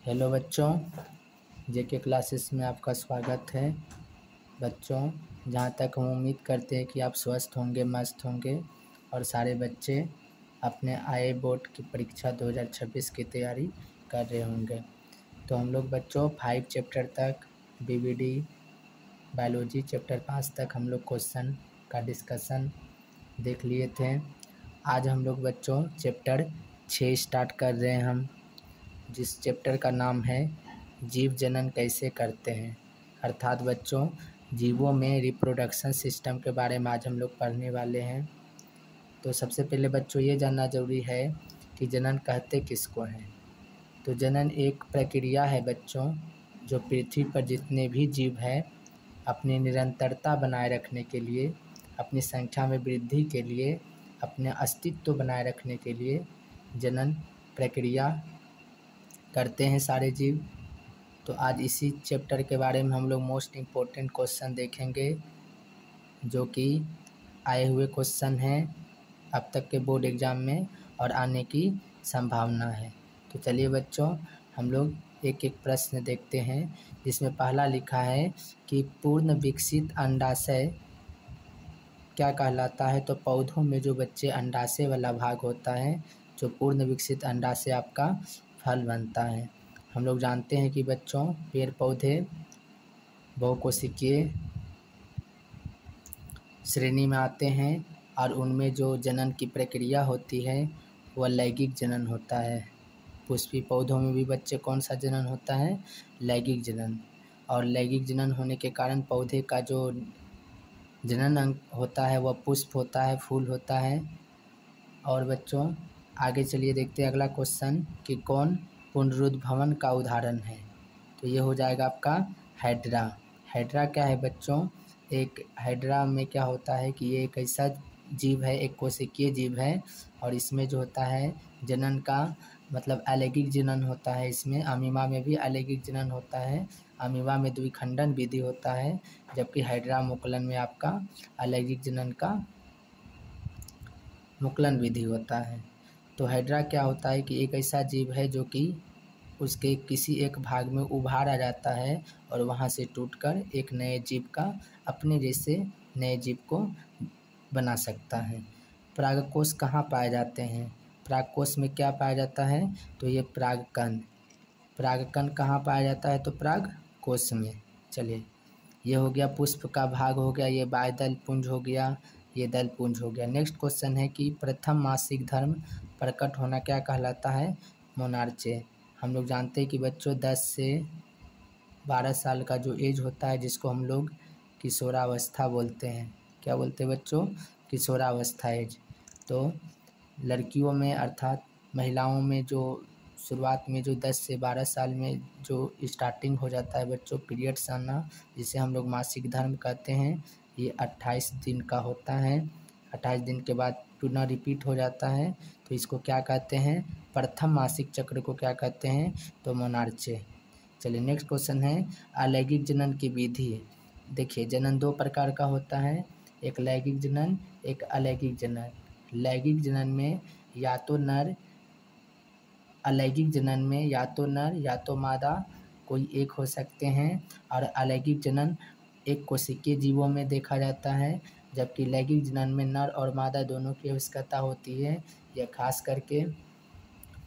Hello बच्चों, जेके classes में आपका स्वागत है। बच्चों, जहाँ तक हम उम्मीद करते हैं कि आप स्वस्थ होंगे, मस्त होंगे और सारे बच्चे अपने आई बोर्ड की परीक्षा 2026 की तैयारी कर रहे होंगे। तो हम लोग बच्चों 5 चैप्टर तक बीवीडी बायोलॉजी चैप्टर 5 तक हम लोग क्वेश्चन का डिस्कशन देख लिए थे। आज हम लोग बच्चों चैप्टर 6 स्टार्ट कर रहे हैं हम, जिस चैप्टर का नाम है जीव जनन कैसे करते हैं। अर्थात बच्चों जीवों में रिप्रोडक्शन सिस्टम के बारे में आज हम लोग पढ़ने वाले हैं। तो सबसे पहले बच्चों ये जानना ज़रूरी है कि जनन कहते किसको हैं। तो जनन एक प्रक्रिया है बच्चों, जो पृथ्वी पर जितने भी जीव हैं अपनी निरंतरता बनाए रखने के लिए, अपनी संख्या में वृद्धि के लिए, अपने अस्तित्व बनाए रखने के लिए जनन प्रक्रिया करते हैं सारे जीव। तो आज इसी चैप्टर के बारे में हम लोग मोस्ट इम्पोर्टेंट क्वेश्चन देखेंगे, जो कि आए हुए क्वेश्चन हैं अब तक के बोर्ड एग्ज़ाम में और आने की संभावना है। तो चलिए बच्चों हम लोग एक एक प्रश्न देखते हैं, जिसमें पहला लिखा है कि पूर्ण विकसित अंडाशय क्या कहलाता है। तो पौधों में जो बच्चे अंडाशय वाला भाग होता है, जो पूर्ण विकसित अंडाशय आपका फल बनता है। हम लोग जानते हैं कि बच्चों पेड़ पौधे बहुकोशिकीय श्रेणी में आते हैं और उनमें जो जनन की प्रक्रिया होती है वह लैंगिक जनन होता है। पुष्पीय पौधों में भी बच्चे कौन सा जनन होता है, लैंगिक जनन। और लैंगिक जनन होने के कारण पौधे का जो जनन अंग होता है वह पुष्प होता है, फूल होता है। और बच्चों आगे चलिए देखते हैं अगला क्वेश्चन कि कौन पुनरुद्भवन का उदाहरण है। तो ये हो जाएगा आपका हाइड्रा। हाइड्रा क्या है बच्चों, एक हाइड्रा में क्या होता है कि ये एक ऐसा जीव है, एक कोशिकीय जीव है और इसमें जो होता है जनन का मतलब अलैंगिक जनन होता है। इसमें अमीबा में भी अलैंगिक जनन होता है। अमीबा में द्विखंडन विधि होता है, जबकि हाइड्रा मुकुलन में आपका अलैंगिक जनन का मुकुलन विधि होता है। तो हाइड्रा क्या होता है कि एक ऐसा जीव है जो कि उसके किसी एक भाग में उभार आ जाता है और वहाँ से टूटकर एक नए जीव का अपने जैसे नए जीव को बना सकता है। परागकोश कहाँ पाए जाते हैं, परागकोश में क्या पाया जाता है, तो ये परागकण। परागकण कहाँ पाया जाता है, तो परागकोश में। चलिए ये हो गया पुष्प का भाग हो गया, ये बाह्यदल पुंज हो गया, ये दल पुंज हो गया। नेक्स्ट क्वेश्चन है कि प्रथम मासिक धर्म प्रकट होना क्या कहलाता है, मोनार्चे। हम लोग जानते हैं कि बच्चों 10 से 12 साल का जो एज होता है, जिसको हम लोग किशोरावस्था बोलते हैं। क्या बोलते हैं बच्चों, किशोरावस्था एज। तो लड़कियों में अर्थात महिलाओं में जो शुरुआत में जो 10 से 12 साल में जो स्टार्टिंग हो जाता है बच्चों पीरियड्स आना, जिसे हम लोग मासिक धर्म कहते हैं, ये 28 दिन का होता है। 28 दिन के बाद पुनः रिपीट हो जाता है। तो इसको क्या कहते हैं, प्रथम मासिक चक्र को क्या कहते हैं, तो मोनार्चे। चलिए नेक्स्ट क्वेश्चन है अलैंगिक जनन की विधि। देखिए जनन दो प्रकार का होता है, एक लैंगिक जनन, एक अलैंगिक जनन। लैंगिक जनन में या तो नर, अलैंगिक जनन में या तो नर या तो मादा कोई एक हो सकते हैं। और अलैंगिक जनन एक कोशिकीय जीवों में देखा जाता है, जबकि लैंगिक जनन में नर और मादा दोनों की आवश्यकता होती है। यह खास करके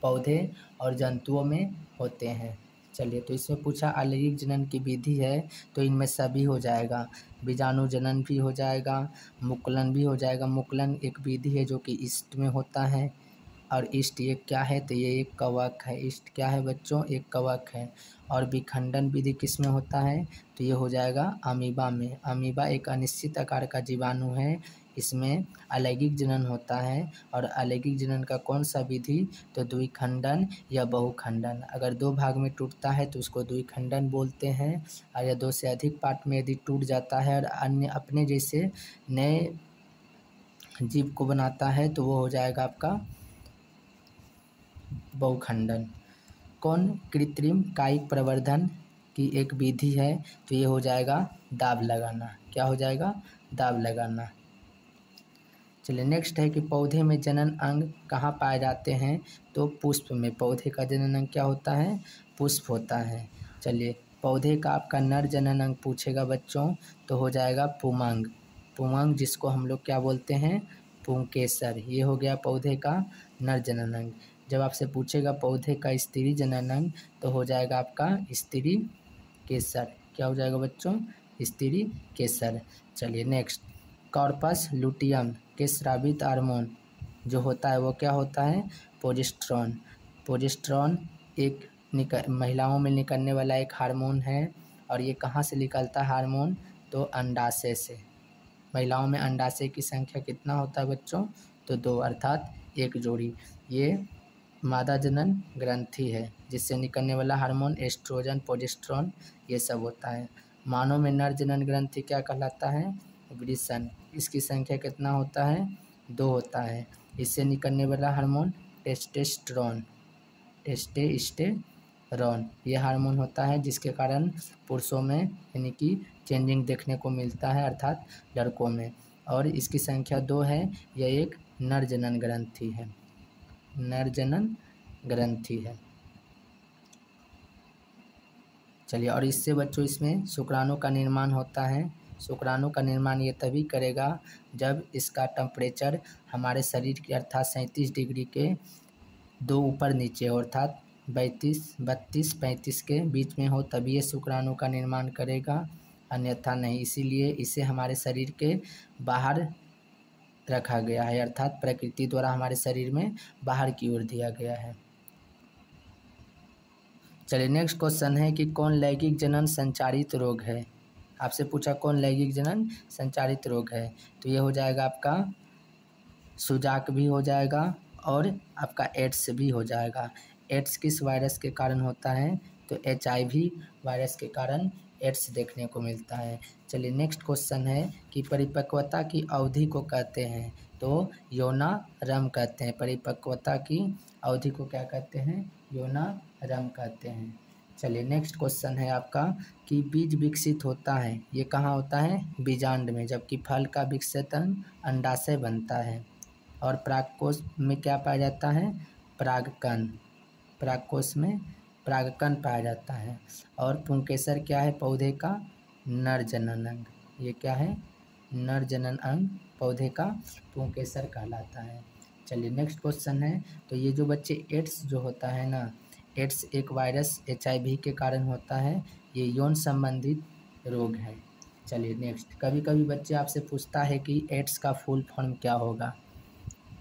पौधे और जंतुओं में होते हैं। चलिए तो इसमें पूछा अलैंगिक जनन की विधि है, तो इनमें सभी हो जाएगा। बीजाणु जनन भी हो जाएगा, मुकुलन भी हो जाएगा। मुकुलन एक विधि है जो कि ईस्ट में होता है, और ईस्ट ये क्या है, तो ये एक कवक है। ईस्ट क्या है बच्चों, एक कवक है। और विखंडन विधि किस में होता है, तो ये हो जाएगा अमीबा में। अमीबा एक अनिश्चित आकार का जीवाणु है, इसमें अलैंगिक जनन होता है। और अलैंगिक जनन का कौन सा विधि, तो द्विखंडन या बहुखंडन। अगर दो भाग में टूटता है तो उसको द्विखंडन बोलते हैं, और या दो से अधिक पार्ट में यदि टूट जाता है और अन्य अपने जैसे नए जीव को बनाता है तो वो हो जाएगा आपका बहुखंडन। कौन कृत्रिम कायिक प्रवर्धन की एक विधि है, तो ये हो जाएगा दाब लगाना। क्या हो जाएगा, दाब लगाना। चलिए नेक्स्ट है कि पौधे में जनन अंग कहाँ पाए जाते हैं, तो पुष्प में। पौधे का जनन अंग क्या होता है, पुष्प होता है। चलिए पौधे का आपका नर जनन अंग पूछेगा बच्चों तो हो जाएगा पुमंग। पुमंग जिसको हम लोग क्या बोलते हैं, पुंकेसर। ये हो गया पौधे का नर जनन अंग। जब आपसे पूछेगा पौधे का स्त्री जनन अंग तो हो जाएगा आपका स्त्री केसर। क्या हो जाएगा बच्चों, स्त्री केसर। चलिए नेक्स्ट, कॉर्पस लुटियम के स्रावित हार्मोन जो होता है वो क्या होता है, प्रोजेस्टेरॉन। प्रोजेस्टेरॉन एक महिलाओं में निकलने वाला एक हार्मोन है और ये कहाँ से निकलता है हार्मोन, तो अंडाशय से। महिलाओं में अंडाशय की संख्या कितना होता है बच्चों, तो 2 अर्थात 1 जोड़ी। ये मादा जनन ग्रंथि है जिससे निकलने वाला हार्मोन एस्ट्रोजन प्रोजेस्टेरॉन ये सब होता है। मानव में नर जनन ग्रंथि क्या कहलाता है, वृषण। इसकी संख्या कितना होता है, 2 होता है। इससे निकलने वाला हार्मोन टेस्टोस्टेरोन। टेस्टोस्टेरोन ये हार्मोन होता है जिसके कारण पुरुषों में यानी कि चेंजिंग देखने को मिलता है अर्थात लड़कों में। और इसकी संख्या 2 है। यह एक नर जनन ग्रंथि है, नर जनन ग्रंथि है। चलिए और इससे बच्चों इसमें शुक्राणु का निर्माण होता है। शुक्राणु का निर्माण ये तभी करेगा जब इसका टेम्परेचर हमारे शरीर के अर्थात 37 डिग्री के 2 ऊपर नीचे हो अर्थात 32-35 के बीच में हो, तभी ये शुक्राणु का निर्माण करेगा, अन्यथा नहीं। इसीलिए इसे हमारे शरीर के बाहर रखा गया है अर्थात प्रकृति द्वारा हमारे शरीर में बाहर की ओर दिया गया है। चलिए नेक्स्ट क्वेश्चन है कि कौन लैंगिक जनन संचारित रोग है। आपसे पूछा कौन लैंगिक जनन संचारित रोग है, तो ये हो जाएगा आपका सुजाक भी हो जाएगा और आपका एड्स भी हो जाएगा। एड्स किस वायरस के कारण होता है, तो HIV वायरस के कारण एड्स देखने को मिलता है। चलिए नेक्स्ट क्वेश्चन है कि परिपक्वता की अवधि को कहते हैं, तो यौनारंभ कहते हैं। परिपक्वता की अवधि को क्या कहते हैं, यौनारंभ कहते हैं। चलिए नेक्स्ट क्वेश्चन है आपका कि बीज विकसित होता है, ये कहाँ होता है, बीजांड में, जबकि फल का विकसितन अंडाशय बनता है। और परागकोश में क्या पाया जाता है, परागकण। परागकोश में परागकण पाया जाता है। और पुंकेसर क्या है, पौधे का नर जनन अंग। ये क्या है, नर जनन अंग पौधे का पुंकेसर कहलाता है। चलिए नेक्स्ट क्वेश्चन है, तो ये जो बच्चे एड्स जो होता है ना, एड्स एक वायरस HIV के कारण होता है। ये यौन संबंधित रोग है। चलिए नेक्स्ट, कभी कभी बच्चे आपसे पूछता है कि एड्स का फुल फॉर्म क्या होगा,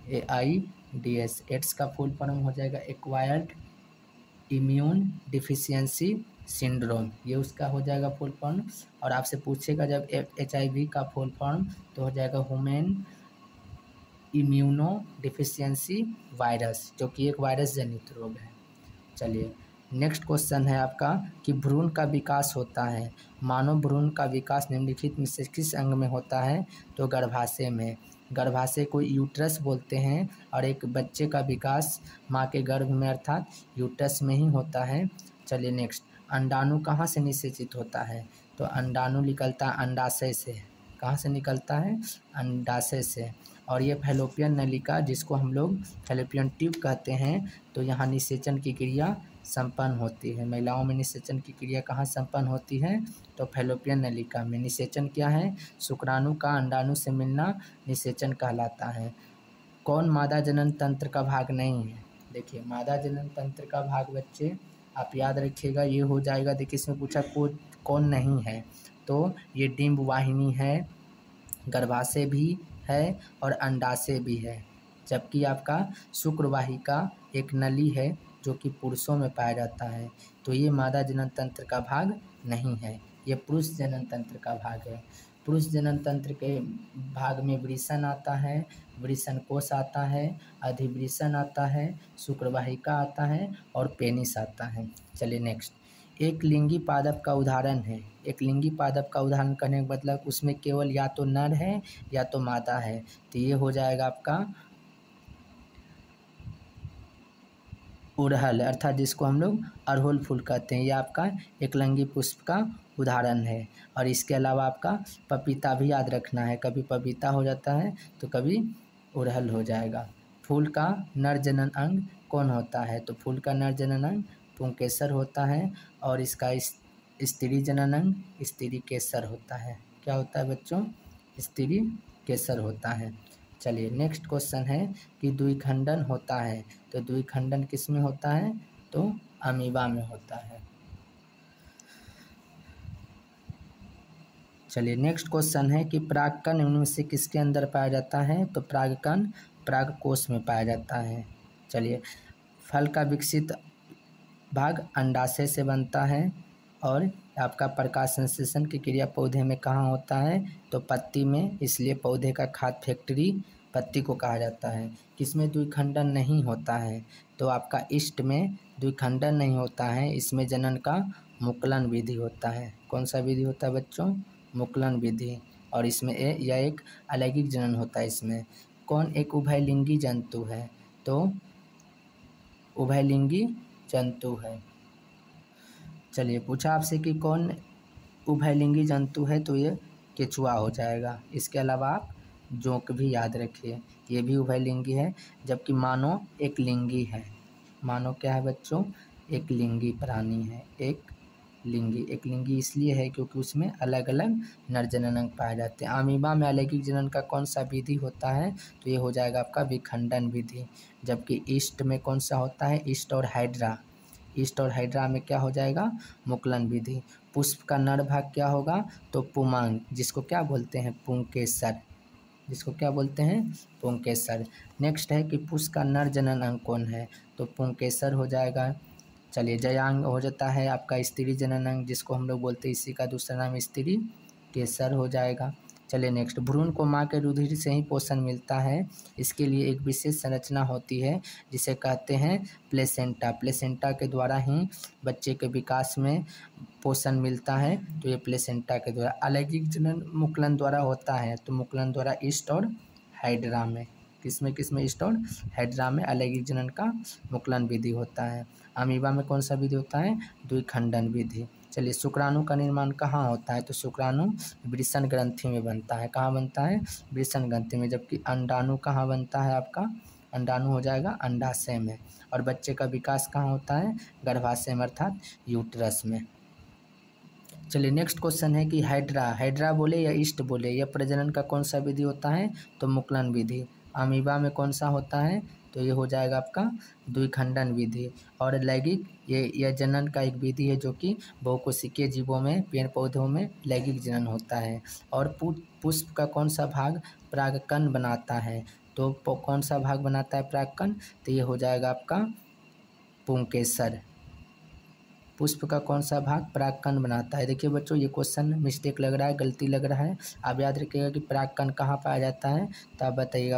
AIDS। एड्स का फुल फॉर्म हो जाएगा एक्वायर्ड इम्यून डिफिशियंसी सिंड्रोम, ये उसका हो जाएगा फुल फॉर्म। और आपसे पूछेगा जब HIV का फुल फॉर्म तो हो जाएगा ह्यूमन इम्यूनो डिफिशियंसी वायरस, जो कि एक वायरस जनित रोग है। चलिए नेक्स्ट क्वेश्चन है आपका कि भ्रूण का विकास होता है। मानव भ्रूण का विकास निम्नलिखित में से किस अंग में होता है, तो गर्भाशय में। गर्भाशय को यूट्रस बोलते हैं और एक बच्चे का विकास माँ के गर्भ में अर्थात यूट्रस में ही होता है। चलिए नेक्स्ट, अंडाणु कहाँ से निषेचित होता है, तो अंडाणु निकलता है अंडाशय से। कहाँ से निकलता है, अंडाशय से। और ये फैलोपियन नलिका जिसको हम लोग फैलोपियन ट्यूब कहते हैं, तो यहाँ निषेचन की क्रिया संपन्न होती है। महिलाओं में निषेचन की क्रिया कहाँ संपन्न होती है, तो फैलोपियन नलिका में। निषेचन क्या है, शुक्राणु का अंडाणु से मिलना निषेचन कहलाता है। कौन मादा जनन तंत्र का भाग नहीं है, देखिए मादा जनन तंत्र का भाग बच्चे आप याद रखिएगा, ये हो जाएगा। देखिए इसमें पूछा कौन नहीं है, तो ये डिंब वाहिनी है, गर्भाशय भी है और अंडाशय भी है। जबकि आपका शुक्रवाहिका एक नली है जो कि पुरुषों में पाया जाता है, तो ये मादा जनन तंत्र का भाग नहीं है, ये पुरुष जनन तंत्र का भाग है। पुरुष जनन तंत्र के भाग में वृषण आता है, वृषण कोश आता है, अधिवृषण आता है, शुक्रवाहिका आता है और पेनिस आता है। चलिए नेक्स्ट, एक लिंगी पादप का उदाहरण है। एक लिंगी पादप का उदाहरण करने का मतलब उसमें केवल या तो नर है या तो मादा है, तो ये हो जाएगा आपका उड़हल अर्थात जिसको हम लोग अड़हुल फूल कहते हैं। यह आपका एक लिंगी पुष्प का उदाहरण है। और इसके अलावा आपका पपीता भी याद रखना है, कभी पपीता हो जाता है तो कभी उड़हल हो जाएगा। फूल का नर जनन अंग कौन होता है? तो फूल का नर जनन अंग पुंकेसर होता है और इसका स्त्री जनन अंग स्त्री केसर होता है। क्या होता है बच्चों? स्त्री केसर होता है। चलिए नेक्स्ट क्वेश्चन है कि द्विखंडन होता है, तो द्विखंडन किस में होता है? तो अमीबा में होता है। चलिए नेक्स्ट क्वेश्चन है कि परागकण इनमें से किसके अंदर पाया जाता है? तो परागकण परागकोश में पाया जाता है। चलिए फल का विकसित भाग अंडाशय से बनता है और आपका प्रकाश संश्लेषण की क्रिया पौधे में कहाँ होता है? तो पत्ती में, इसलिए पौधे का खाद्य फैक्ट्री पत्ती को कहा जाता है। किसमें द्विखंडन नहीं होता है? तो आपका ईस्ट में द्विखंडन नहीं होता है, इसमें जनन का मुकुलन विधि होता है। कौन सा विधि होता है बच्चों? मुकुलन विधि। और इसमें यह एक अलैंगिक जनन होता है। इसमें कौन एक उभयलिंगी जंतु है? तो उभयलिंगी जंतु है। चलिए पूछा आपसे कि कौन उभयलिंगी जंतु है, तो ये केचुआ हो जाएगा। इसके अलावा आप जोंक भी याद रखिए, ये भी उभयलिंगी है, जबकि मानव एक लिंगी है। मानव क्या है बच्चों? एक लिंगी प्राणी है। एक लिंगी इसलिए है क्योंकि उसमें अलग अलग नर जनन अंग पाए जाते हैं। अमीबा में अलैंगिक जनन का कौन सा विधि होता है? तो ये हो जाएगा आपका विखंडन विधि। जबकि ईस्ट में कौन सा होता है? ईस्ट और हाइड्रा। ईस्ट और हाइड्रा में क्या हो जाएगा? मुकुलन विधि। पुष्प का नर भाग क्या होगा? तो पुमांग, जिसको क्या बोलते हैं? पुंकेसर। जिसको क्या बोलते हैं? पुंकेसर। नेक्स्ट है कि पुष्प का नर जनन अंग कौन है? तो पुंकेसर हो जाएगा। चलिए जयांग हो जाता है आपका स्त्री जनन अंग, जिसको हम लोग बोलते हैं, इसी का दूसरा नाम स्त्री केसर हो जाएगा। चलिए नेक्स्ट, भ्रूण को माँ के रुधिर से ही पोषण मिलता है। इसके लिए एक विशेष संरचना होती है जिसे कहते हैं प्लेसेंटा। प्लेसेंटा के द्वारा ही बच्चे के विकास में पोषण मिलता है, तो ये प्लेसेंटा के द्वारा। अलैंगिक जनन मुकुलन द्वारा होता है, तो मुकुलन द्वारा ईस्ट और हाइड्रा में। किसमें ईस्ट और हाइड्रा में अलैंगिक जनन का मुकुलन विधि होता है। अमीबा में कौन सा विधि होता है? द्विखंडन विधि। चलिए शुक्राणु का निर्माण कहाँ होता है? तो शुक्राणु वृषण ग्रंथि में बनता है। कहाँ बनता है? वृषण ग्रंथि में। जबकि अंडाणु कहाँ बनता है आपका? अंडाणु हो जाएगा अंडाशय में। और बच्चे का विकास कहाँ होता है? गर्भाशय में अर्थात यूट्रस में। चलिए नेक्स्ट क्वेश्चन है कि हाइड्रा बोले या ईस्ट बोले, यह प्रजनन का कौन सा विधि होता है? तो मुकुलन विधि। अमीबा में कौन सा होता है? तो ये हो जाएगा आपका द्विखंडन विधि। और लैंगिक यह जनन का एक विधि है जो कि बहुकोशिकीय जीवों में, पेड़ पौधों में लैंगिक जनन होता है। और पुष्प का कौन सा भाग परागकण बनाता है? तो कौन सा भाग बनाता है परागकण? तो ये हो जाएगा आपका पुंकेसर। पुष्प का कौन सा भाग परागकण बनाता है? देखिए बच्चों ये क्वेश्चन मिस्टेक लग रहा है, गलती लग रहा है। आप याद रखिएगा कि परागकण कहाँ पाया जाता है, तो आप बताइएगा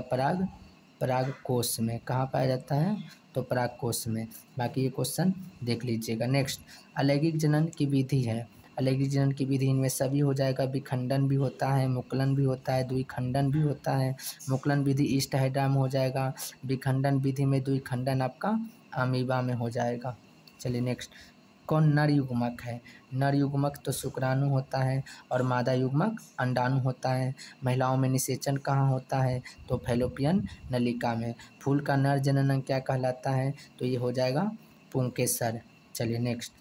परागकोश में। कहाँ पाया जाता है? तो परागकोश में। बाकी ये क्वेश्चन देख लीजिएगा। नेक्स्ट, अलैंगिक जनन की विधि है। अलैंगिक जनन की विधि इनमें सभी हो जाएगा। विखंडन भी होता है, मुकुलन भी होता है, द्विखंडन भी होता है। मुकुलन विधि ईस्ट हाइड्रा में हो जाएगा। विखंडन विधि में द्विखंडन आपका अमीबा में हो जाएगा। चलिए नेक्स्ट, कौन नर युग्मक है? नर युग्मक तो शुक्राणु होता है और मादा युग्मक अंडाणु होता है। महिलाओं में निषेचन कहाँ होता है? तो फैलोपियन नलिका में। फूल का नर जनन अंग क्या कहलाता है? तो ये हो जाएगा पुंकेसर। चलिए नेक्स्ट,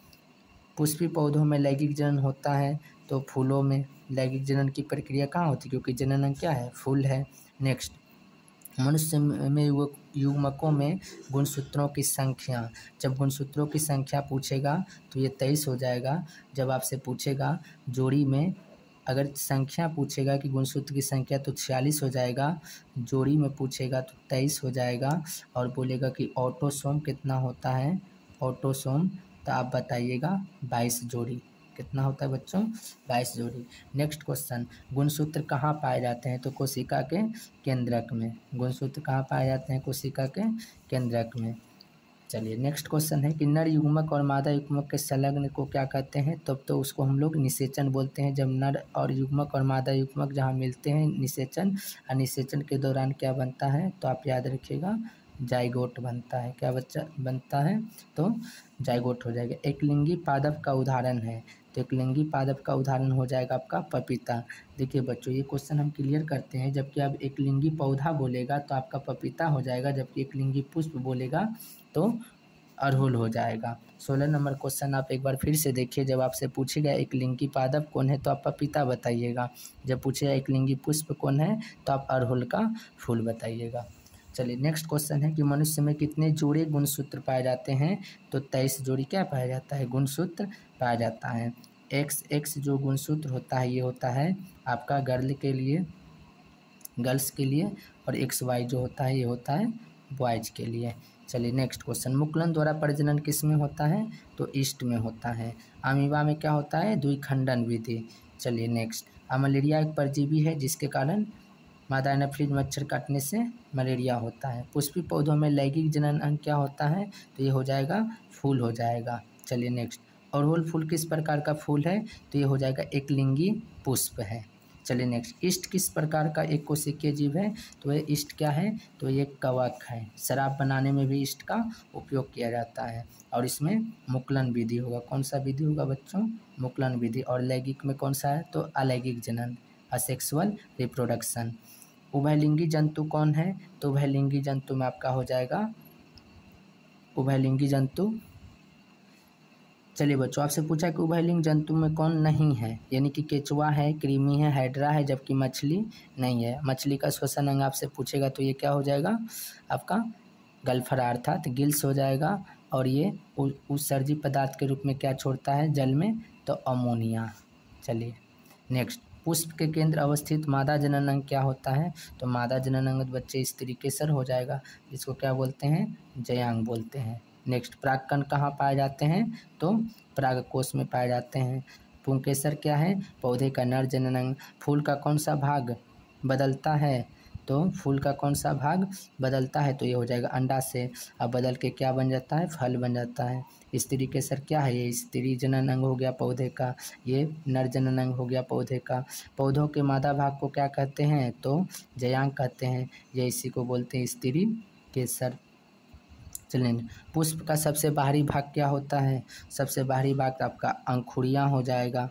पुष्पी पौधों में लैंगिक जनन होता है, तो फूलों में लैंगिक जनन की प्रक्रिया कहाँ होती है? क्योंकि जनन अंग क्या है? फूल है। नेक्स्ट, मनुष्य में युग्मकों में गुणसूत्रों की संख्या। जब गुणसूत्रों की संख्या पूछेगा तो ये 23 हो जाएगा। जब आपसे पूछेगा जोड़ी में, अगर संख्या पूछेगा कि गुणसूत्र की संख्या, तो 46 हो जाएगा। जोड़ी में पूछेगा तो 23 हो जाएगा। और बोलेगा कि ऑटोसोम कितना होता है? ऑटोसोम तो आप बताइएगा 22 जोड़ी। कितना होता है बच्चों? 22 जोड़ी। नेक्स्ट क्वेश्चन, गुणसूत्र कहाँ पाए जाते हैं? तो कोशिका के केंद्रक में। गुणसूत्र कहाँ पाए जाते हैं? कोशिका के केंद्रक में। चलिए नेक्स्ट क्वेश्चन है कि नर युग्मक और मादा युग्मक के संलग्न को क्या कहते हैं? तब तो उसको हम लोग निषेचन बोलते हैं। जब नर और युग्मक और मादा युग्मक जहाँ मिलते हैं, निषेचन। और निषेचन के दौरान क्या बनता है? तो आप याद रखिएगा जाइगोट बनता है। क्या बच्चा बनता है? तो जाइगोट हो जाएगा। एकलिंगी पादप का उदाहरण है, तो एकलिंगी पादप का उदाहरण हो जाएगा आपका पपीता। देखिए बच्चों, ये क्वेश्चन हम क्लियर करते हैं, जबकि आप एकलिंगी पौधा बोलेगा तो आपका पपीता हो जाएगा, जबकि एकलिंगी पुष्प बोलेगा तो अड़हुल हो जाएगा। 16 नंबर क्वेश्चन आप एक बार फिर से देखिए, जब आपसे पूछेगा एकलिंगी पादप कौन है तो आप पपीता बताइएगा, जब पूछेगा एकलिंगी पुष्प कौन है तो आप अड़हुल का फूल बताइएगा। चलिए नेक्स्ट क्वेश्चन है कि मनुष्य में कितने जोड़े गुणसूत्र पाए जाते हैं, तो 23 जोड़ी क्या पाया जाता है, गुणसूत्र पाया जाता है। एक्स जो गुणसूत्र होता है ये होता है आपका गर्ल्स के लिए, और XY जो होता है ये होता है बॉयज के लिए। चलिए नेक्स्ट क्वेश्चन, मुकुलन द्वारा प्रजनन किस में होता है, तो ईस्ट में होता है। अमीबा में क्या होता है, द्विखंडन विधि। चलिए नेक्स्ट, मलेरिया एक परजीवी है जिसके कारण मादा एनाफिलीज मच्छर काटने से मलेरिया होता है। पुष्पी पौधों में लैंगिक जनन अंग क्या होता है, तो ये हो जाएगा फूल हो जाएगा। चलिए नेक्स्ट, अड़हुल फूल किस प्रकार का फूल है, तो ये हो जाएगा एकलिंगी पुष्प है। चलिए नेक्स्ट, ईस्ट किस प्रकार का एक कोशिकीय जीव है, तो ये ईस्ट क्या है, तो ये कवक है। शराब बनाने में भी ईस्ट का उपयोग किया जाता है, और इसमें मुकुलन विधि होगा। कौन सा विधि होगा बच्चों, मुकुलन विधि। और लैंगिक में कौन सा है, तो अलैंगिक जनन, असेक्सुअल रिप्रोडक्शन। उभयलिंगी जंतु कौन है, तो उभयलिंगी जंतु में आपका हो जाएगा उभयलिंगी जंतु। चलिए बच्चों, आपसे पूछा कि उभयलिंग जंतु में कौन नहीं है, यानी कि केचुआ है, कृमि है, हाइड्रा है, जबकि मछली नहीं है। मछली का श्वसन अंग आपसे पूछेगा तो ये क्या हो जाएगा आपका गल्फरा अर्थात गिल्स हो जाएगा, और ये उत्सर्जी पदार्थ के रूप में क्या छोड़ता है जल में, तो अमोनिया। चलिए नेक्स्ट, पुष्प के केंद्र अवस्थित मादा जनन अंग क्या होता है, तो मादा जनन अंग बच्चे स्त्री केसर हो जाएगा, जिसको क्या बोलते हैं, जयांग बोलते हैं। नेक्स्ट, परागकण कहाँ पाए जाते हैं, तो परागकोश में पाए जाते हैं। पुंकेसर क्या है, पौधे का नर जनन अंग। फूल का कौन सा भाग बदलता है, तो फूल का कौन सा भाग बदलता है, तो ये हो जाएगा अंडा से। अब बदल के क्या बन जाता है, फल बन जाता है। स्त्री केसर क्या है, ये स्त्री जनन अंग हो गया पौधे का, ये नर जनन अंग हो गया पौधे का। पौधों के मादा भाग को क्या कहते हैं, तो जयांग कहते हैं, ये इसी को बोलते हैं स्त्री केसर। चलिए, पुष्प का सबसे बाहरी भाग क्या होता है, सबसे बाहरी भाग आपका अंकुरियाँ हो जाएगा।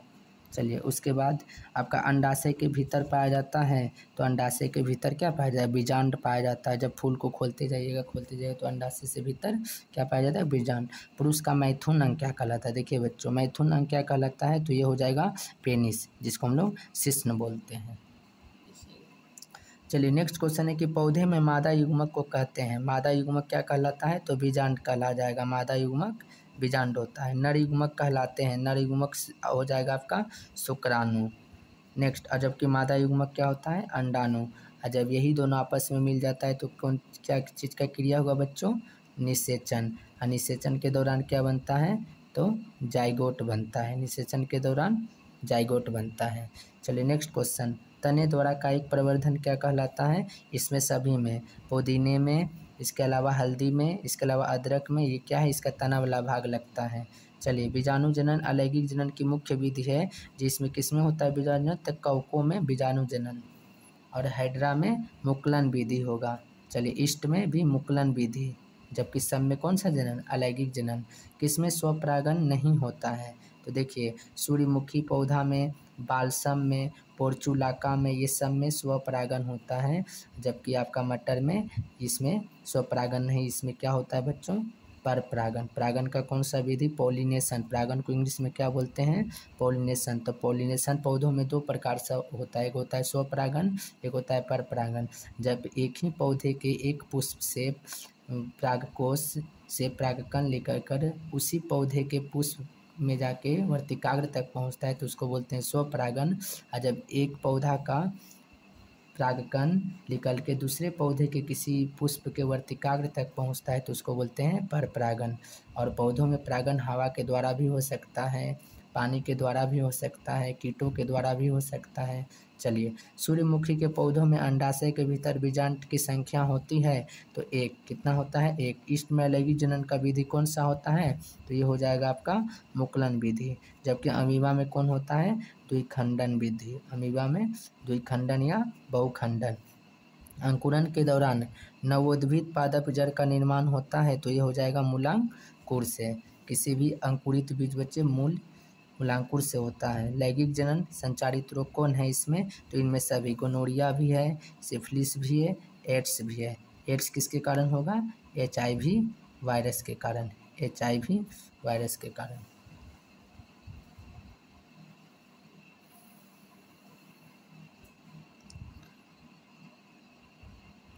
चलिए उसके बाद आपका अंडाशय के भीतर पाया जाता है, तो अंडाशय के भीतर क्या पाया जाता है, बीजांड पाया जाता है। जब फूल को खोलते जाइएगा तो अंडाशय से भीतर क्या पाया जाता है, बीजांड। पुरुष का मैथुन अंग क्या कहलाता है, देखिए बच्चों मैथुन अंग क्या कहलाता है, तो ये हो जाएगा पेनिस, जिसको हम लोग शिश्न बोलते हैं। चलिए नेक्स्ट क्वेश्चन है कि पौधे में मादा युग्मक को कहते हैं, मादा युग्मक क्या कहलाता है, तो बीजांड कहला जाएगा, मादा युग्मक बीजांड होता है। नर युग्मक कहलाते हैं, नर युग्मक हो जाएगा आपका शुक्राणु। नेक्स्ट, और जबकि मादा युग्मक क्या होता है, अंडाणु। और जब यही दोनों आपस में मिल जाता है तो कौन क्या चीज़ का क्रिया होगा बच्चों, निषेचन। और निषेचन के दौरान क्या बनता है, तो जाइगोट बनता है, निषेचन के दौरान जाइगोट बनता है। चलिए नेक्स्ट क्वेश्चन, तने द्वारा कायिक प्रवर्धन क्या कहलाता है, इसमें सभी में, पुदीने में, इसके अलावा हल्दी में, इसके अलावा अदरक में, ये क्या है, इसका तना वाला भाग लगता है। चलिए, बीजाणु जनन अलैंगिक जनन की मुख्य विधि है, जिसमें किसमें होता है बीजाणु जनन, तो कवकों में बीजाणु जनन, और हाइड्रा में मुकुलन विधि होगा। चलिए ईस्ट में भी मुकुलन विधि, जबकि सब में कौन सा जनन, अलैंगिक जनन। किसमें स्वपरागन नहीं होता है, तो देखिए सूर्यमुखी पौधा में, बालसम में, पोर्चुलाका में, ये सब में स्वपरागन होता है, जबकि आपका मटर में इसमें स्वपरागन नहीं, इसमें क्या होता है बच्चों, पर परागन। परागन का कौन सा विधि, पॉलिनेशन। परागन को इंग्लिश में क्या बोलते हैं, पॉलिनेशन। तो पॉलिनेशन पौधों में दो प्रकार से होता है, एक होता है स्वपरागन, एक होता है पर परागन। जब एक ही पौधे के एक पुष्प से परागकोश से परागकण लेकर कर उसी पौधे के पुष्प में जाके वर्तिकाग्र तक पहुंचता है तो उसको बोलते हैं स्वपरागन। और जब एक पौधा का परागकण निकल के दूसरे पौधे के किसी पुष्प के वर्तिकाग्र तक पहुंचता है तो उसको बोलते हैं परपरागन। और पौधों में परागन हवा के द्वारा भी हो सकता है, पानी के द्वारा भी हो सकता है, कीटों के द्वारा भी हो सकता है। चलिए, सूर्यमुखी के पौधों में अंडाशय के भीतर बीजांड की संख्या होती है, तो एक, कितना होता है, एक। ईस्ट में अलैंगिक जनन का विधि कौन सा होता है, तो ये हो जाएगा आपका मुकुलन विधि। जबकि अमीबा में कौन होता है, द्विखंडन विधि, अमीबा में द्विखंडन या बहुखंडन। अंकुरन के दौरान नवोद्भिद पादप जड़ का निर्माण होता है, तो ये हो जाएगा मूलांकुर से। किसी भी अंकुरित बीज बच्चे मूलांकुर से होता है। लैंगिक जनन संचारित रोग कौन है इसमें? तो इनमें सभी गोनोरिया भी है, सिफिलिस भी है, एड्स भी है। एड्स किसके कारण होगा? HIV वायरस के कारण, HIV वायरस के कारण।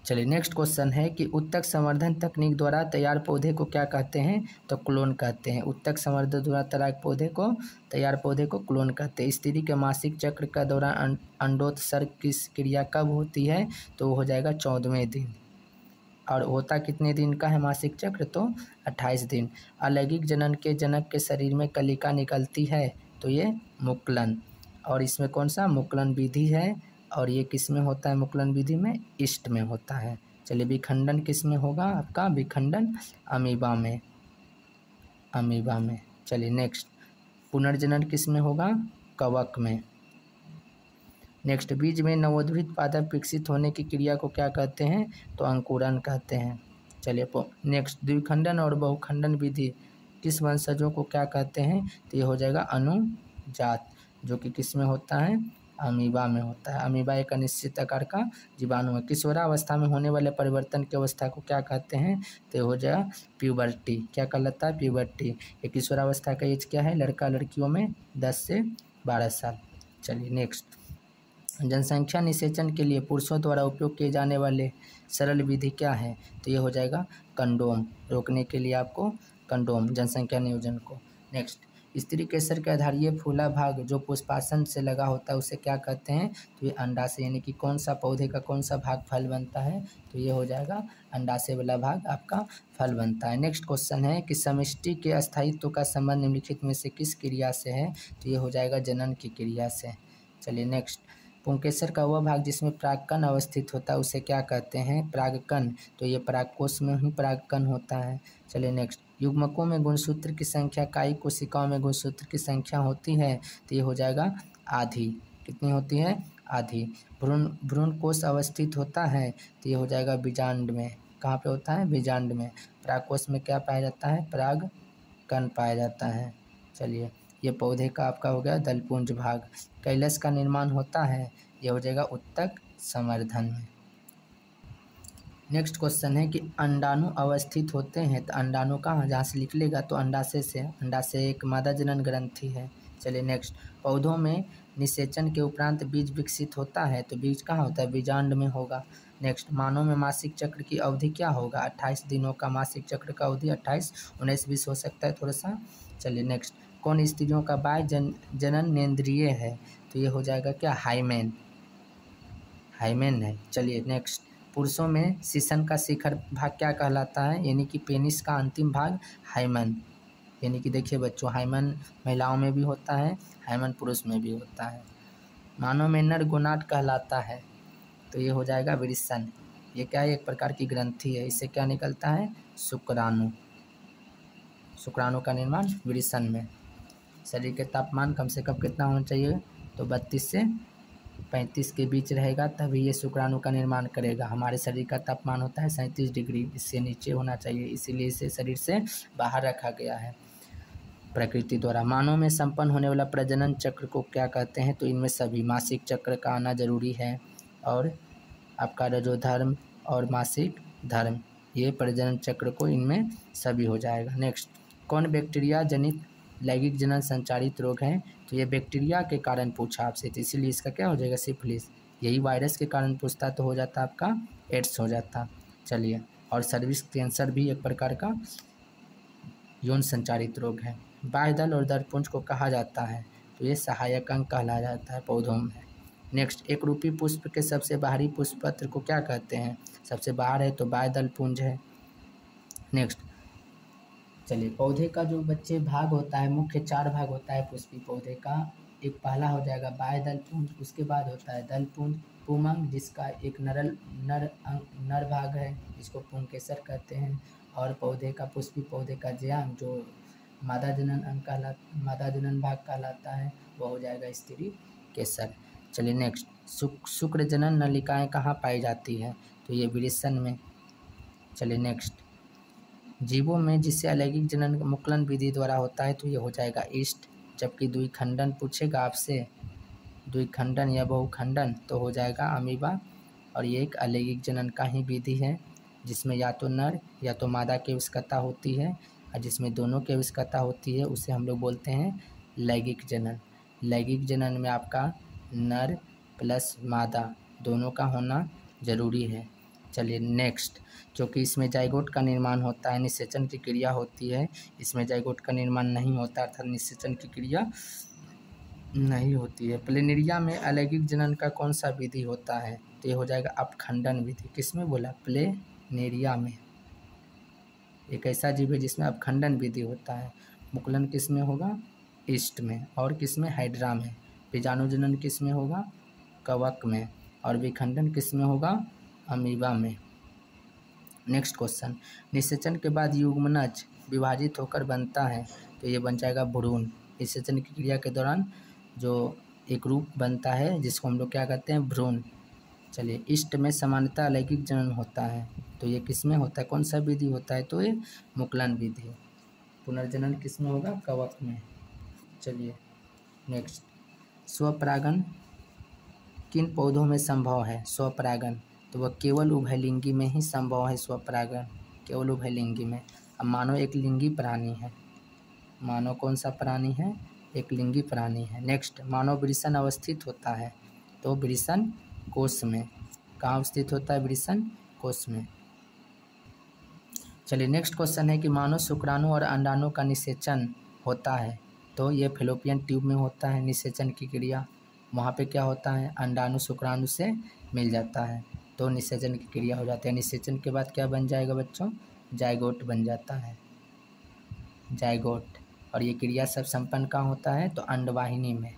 चलिए नेक्स्ट क्वेश्चन है कि उत्तक संवर्धन तकनीक द्वारा तैयार पौधे को क्या कहते हैं? तो क्लोन कहते हैं। उत्तक संवर्धन द्वारा तैयार पौधे को क्लोन कहते हैं। स्त्री के मासिक चक्र का दौरान अंडोत्सर्ग की क्रिया कब होती है? तो वो हो जाएगा 14वें दिन। और होता कितने दिन का है मासिक चक्र? तो 28 दिन। अलैंगिक जनन के जनक के शरीर में कलिका निकलती है, तो ये मुकुलन। और इसमें कौन सा मुकुलन विधि है? और ये किस में होता है मुकुलन विधि में? ईस्ट में होता है। चलिए विखंडन किस में होगा आपका? विखंडन अमीबा में, अमीबा में। चलिए नेक्स्ट, पुनर्जनन किस में होगा? कवक में। नेक्स्ट, बीज में नवोद्भिद पादप विकसित होने की क्रिया को क्या कहते हैं? तो अंकुरन कहते हैं। चलिए नेक्स्ट, द्विखंडन और बहुखंडन विधि किस वंशजों को क्या कहते हैं? तो ये हो जाएगा अनुजात, जो कि किस में होता है? अमीबा में होता है। अमीबा एक अनिश्चित आकार का जीवाणु है। किशोरावस्था में होने वाले परिवर्तन की अवस्था को क्या कहते हैं? तो ये हो जाएगा प्यूबर्टी। क्या कहलाता है? प्यूबर्टी। ये किशोरावस्था का एज क्या है लड़का लड़कियों में? 10 से 12 साल। चलिए नेक्स्ट, जनसंख्या निषेचन के लिए पुरुषों द्वारा उपयोग किए जाने वाले सरल विधि क्या है? तो ये हो जाएगा कंडोम। रोकने के लिए आपको कंडोम, जनसंख्या नियोजन को। नेक्स्ट, स्त्री केसर के आधारीय फूला भाग जो पुष्पासन से लगा होता है उसे क्या कहते हैं? तो ये अंडाशय, यानी कि कौन सा पौधे का कौन सा भाग फल बनता है? तो ये हो जाएगा अंडाशय वाला भाग आपका फल बनता है। नेक्स्ट क्वेश्चन है कि समष्टि के स्थायित्व का संबंध निम्नलिखित में से किस क्रिया से है? तो ये हो जाएगा जनन की क्रिया से। चलिए नेक्स्ट, पुंकेसर का वह भाग जिसमें परागकण अवस्थित होता है उसे क्या कहते हैं? परागकण। तो ये परागकोश में ही परागकण होता है। चलिए नेक्स्ट, युग्मकों में गुणसूत्र की संख्या कायी कोशिकाओं में गुणसूत्र की संख्या होती है, तो ये हो जाएगा आधी। कितनी होती है? आधी। भ्रूण कोश अवस्थित होता है, तो ये हो जाएगा बीजांड में। कहाँ पे होता है? बीजांड में। परागकोश में क्या पाया जाता है? परागकण पाया जाता है। चलिए, ये पौधे का आपका हो गया दलपुंज भाग। कैलस का निर्माण होता है, ये हो जाएगा उत्तक संवर्धन में। नेक्स्ट क्वेश्चन है कि अंडाणु अवस्थित होते हैं, तो अंडाणु कहाँ? जहाँ से निकलेगा तो अंडाशय से। अंडाशय एक मादा जनन ग्रंथि है। चलिए नेक्स्ट, पौधों में निषेचन के उपरांत बीज विकसित होता है, तो बीज कहाँ होता है? बीजांड में होगा। नेक्स्ट, मानव में मासिक चक्र की अवधि क्या होगा? 28 दिनों का मासिक चक्र का अवधि 28, 19, 20 हो सकता है थोड़ा सा। चलिए नेक्स्ट, कौन स्त्रियों का बाह्य जनन नेंद्रिय है? तो ये हो जाएगा क्या? हाइमेन, हाइमेन है। चलिए नेक्स्ट, पुरुषों में सीसन का शिखर भाग क्या कहलाता है? यानी कि पेनिस का अंतिम भाग हाइमन। यानी कि देखिए बच्चों, हाइमन महिलाओं में भी होता है, हाइमन पुरुष में भी होता है। मानव में नर गोनाड कहलाता है, तो ये हो जाएगा वृषण। ये क्या है? एक प्रकार की ग्रंथि है, इससे क्या निकलता है? शुक्राणु। शुक्राणु का निर्माण वृषण में। शरीर के तापमान कम से कम कितना होना चाहिए? तो 32 से 35 के बीच रहेगा, तभी ये शुक्राणु का निर्माण करेगा। हमारे शरीर का तापमान होता है 37 डिग्री, इससे नीचे होना चाहिए, इसीलिए इसे शरीर से बाहर रखा गया है प्रकृति द्वारा। मानव में संपन्न होने वाला प्रजनन चक्र को क्या कहते हैं? तो इनमें सभी मासिक चक्र का आना जरूरी है, और आपका रजोधर्म और मासिक धर्म, ये प्रजनन चक्र को इनमें सभी हो जाएगा। नेक्स्ट, कौन बैक्टीरिया जनित लैंगिक जनन संचारित रोग है? तो ये बैक्टीरिया के कारण पूछा आपसे, तो इसीलिए इसका क्या हो जाएगा? सिफिलिस। यही वायरस के कारण पूछता तो हो जाता आपका एड्स हो जाता। चलिए, और सर्विक्स कैंसर भी एक प्रकार का यौन संचारित रोग है। बाह्य दल और दरपुंज को कहा जाता है, तो ये सहायक अंग कहला जाता है पौधों में। नेक्स्ट, एक रूपी पुष्प के सबसे बाहरी पुष्प पत्र को क्या कहते हैं? सबसे बाहर है तो बाह्य दल पुंज है। नेक्स्ट, चलिए, पौधे का जो बच्चे भाग होता है, मुख्य 4 भाग होता है पुष्पी पौधे का। एक पहला हो जाएगा बाह्य दल पुंज, उसके बाद होता है दल पुंज, पुमंग जिसका एक नर भाग है जिसको पुंकेसर कहते हैं, और पौधे का पुष्पी पौधे का ज्यांग जो मादा जनन भाग कहलाता है, वो हो जाएगा स्त्री केसर। चलिए नेक्स्ट, शुक्र जनन नलिकाएं कहाँ पाई जाती है? तो ये वृषण में। चलिए नेक्स्ट, जीवों में जिससे अलैंगिक जनन मुकुलन विधि द्वारा होता है तो ये हो जाएगा ईस्ट। जबकि द्विखंडन पूछेगा आपसे, द्विखंडन या बहुखंडन, तो हो जाएगा अमीबा। और ये एक अलैंगिक जनन का ही विधि है जिसमें या तो नर या तो मादा की आवश्यकता होती है, और जिसमें दोनों की आवश्यकता होती है उसे हम लोग बोलते हैं लैंगिक जनन। लैंगिक जनन में आपका नर प्लस मादा दोनों का होना जरूरी है। चलिए नेक्स्ट, क्योंकि इसमें जाइगोट का निर्माण होता है, निषेचन की क्रिया होती है, इसमें जाइगोट का निर्माण नहीं होता अर्थात निषेचन की क्रिया नहीं होती है। प्लेनेरिया में अलैंगिक जनन का कौन सा विधि होता है? तो ये हो जाएगा अपखंडन विधि। किसमें बोला? प्लेनेरिया में। एक ऐसा जीव है जिसमें अपखंडन विधि होता है। मुकुलन किसमें होगा? ईस्ट में। और किसमें? हाइड्रा में। बीजाणुजनन किसमें होगा? कवक में। और विखंडन किसमें होगा? अमीबा में। नेक्स्ट क्वेश्चन, निषेचन के बाद युग्मनज विभाजित होकर बनता है तो ये बन जाएगा भ्रूण। निषेचन की क्रिया के दौरान जो एक रूप बनता है जिसको हम लोग क्या कहते हैं? भ्रूण। चलिए, ईस्ट में सामान्यतः अलैंगिक जनन होता है तो ये किसमें होता है? कौन सा विधि होता है? तो ये मुकुलन विधि। पुनर्जनन किसमें होगा? कवक में। चलिए नेक्स्ट, स्वपरागन किन पौधों में संभव है? स्वपरागन तो वह केवल उभयलिंगी में ही संभव है। स्वपरागन केवल उभयलिंगी में। अब मानव एक लिंगी प्राणी है। मानव कौन सा प्राणी है? एक लिंगी प्राणी है। नेक्स्ट, मानव वृषण अवस्थित होता है तो वृषण कोश में। कहाँ अवस्थित होता है? वृषण कोश में। चलिए नेक्स्ट क्वेश्चन है कि मानव शुक्राणु और अंडाणु का निषेचन होता है तो ये फैलोपियन ट्यूब में होता है। निषेचन की क्रिया वहाँ पे क्या होता है? अंडाणु शुक्राणु से मिल जाता है तो निषेचन की क्रिया हो जाती है। निषेचन के बाद क्या बन जाएगा बच्चों? जाइगोट बन जाता है, जाइगोट। और ये क्रिया सब संपन्न कहाँ होता है? तो अंडवाहिनी में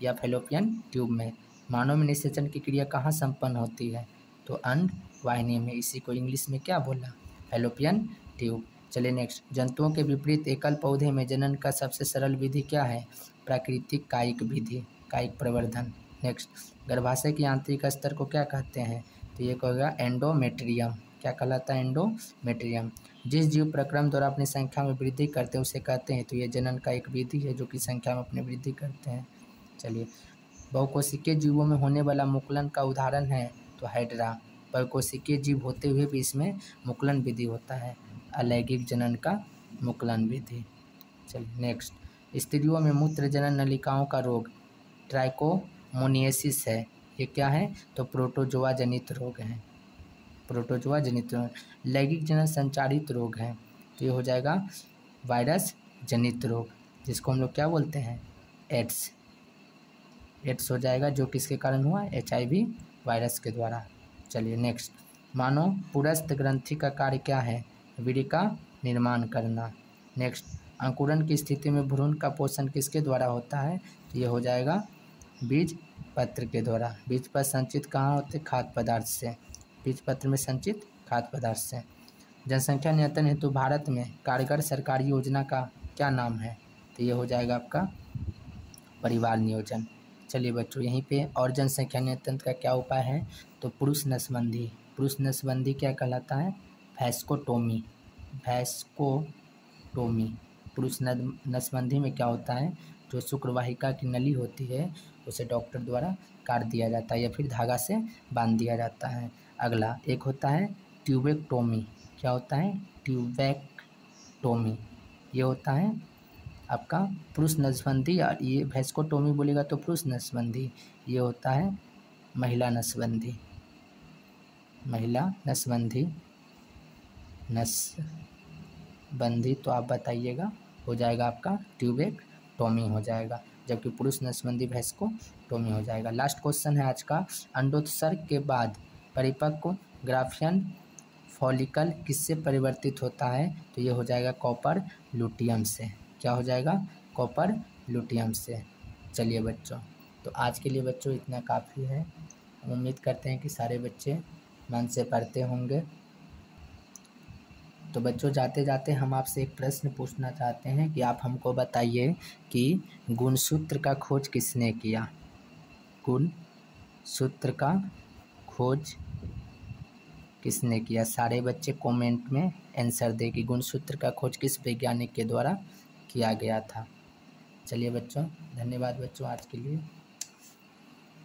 या फैलोपियन ट्यूब में। मानव में निषेचन की क्रिया कहाँ संपन्न होती है? तो अंडवाहिनी में। इसी को इंग्लिश में क्या बोला? Fallopian tube. चलिए नेक्स्ट, जंतुओं के विपरीत एकल पौधे में जनन का सबसे सरल विधि क्या है? प्राकृतिक कायिक विधि, कायिक प्रवर्धन। नेक्स्ट, गर्भाशय के आंतरिक स्तर को क्या कहते हैं? तो ये कहेगा एंडोमेट्रियम। क्या कहलाता है? एंडोमेट्रियम। जिस जीव प्रक्रम द्वारा अपनी संख्या में वृद्धि करते हैं उसे कहते हैं। तो ये जनन का एक विधि है जो कि संख्या में अपनी वृद्धि करते हैं। चलिए, बहुकोशिकीय जीवों में होने वाला मुकुलन का उदाहरण है तो हाइड्रा। बहुकोशिकीय जीव होते हुए भी इसमें मुकुलन विधि होता है, अलैंगिक जनन का मुकुलन विधि। चलिए नेक्स्ट, स्त्रियों में मूत्र जनन नलिकाओं का रोग ट्राइकोमोनियसिस है। ये क्या है? तो प्रोटोजोआ जनित रोग है। प्रोटोजोआ जनित रोग। लैंगिक जनन संचारित रोग है तो ये हो जाएगा वायरस जनित रोग, जिसको हम लोग क्या बोलते हैं? एड्स। एड्स हो जाएगा जो किसके कारण हुआ? HIV वायरस के द्वारा। चलिए नेक्स्ट, मानव पुरस्थ ग्रंथि का कार्य क्या है? वीर्य का निर्माण करना। नेक्स्ट, अंकुरन की स्थिति में भ्रूण का पोषण किसके द्वारा होता है? तो ये हो जाएगा बीज पत्र के द्वारा। बीज पत्र संचित कहाँ होते? खाद्य पदार्थ से। बीज पत्र में संचित खाद्य पदार्थ से। जनसंख्या नियंत्रण हेतु भारत में कारगर सरकारी योजना का क्या नाम है? तो ये हो जाएगा आपका परिवार नियोजन। चलिए बच्चों, यहीं पे और जनसंख्या नियंत्रण का क्या उपाय है? तो पुरुष नसबंदी। पुरुष नसबंदी क्या कहलाता है? वैस्कोटोमी। वैस्कोटोमी। पुरुष नसबंदी में क्या होता है? जो शुक्रवाहिका की नली होती है उसे डॉक्टर द्वारा काट दिया जाता है या फिर धागा से बांध दिया जाता है। अगला एक होता है ट्यूबेक्टोमी। क्या होता है? ट्यूबेक्टोमी। ये होता है आपका पुरुष नसबंदी। या ये वैस्कोटोमी बोलेगा तो पुरुष नसबंदी, ये होता है महिला नसबंदी। महिला नसबंदी, नसबंदी तो आप बताइएगा, हो जाएगा आपका ट्यूबेक्टोमी हो जाएगा, जबकि पुरुष नसबंदी वैस्कोटोमी हो जाएगा। लास्ट क्वेश्चन है आज का, अंडोत्सर्ग के बाद परिपक्व ग्राफियन फॉलिकल किससे परिवर्तित होता है? तो ये हो जाएगा कॉपर लुटियम से। क्या हो जाएगा? कॉपर लुटियम से। चलिए बच्चों, तो आज के लिए बच्चों इतना काफ़ी है। हम उम्मीद करते हैं कि सारे बच्चे मन से पढ़ते होंगे। तो बच्चों, जाते जाते हम आपसे एक प्रश्न पूछना चाहते हैं कि आप हमको बताइए कि गुणसूत्र का खोज किसने किया? गुणसूत्र का खोज किसने किया? सारे बच्चे कमेंट में आंसर दें कि गुणसूत्र का खोज किस वैज्ञानिक के द्वारा किया गया था। चलिए बच्चों, धन्यवाद बच्चों आज के लिए।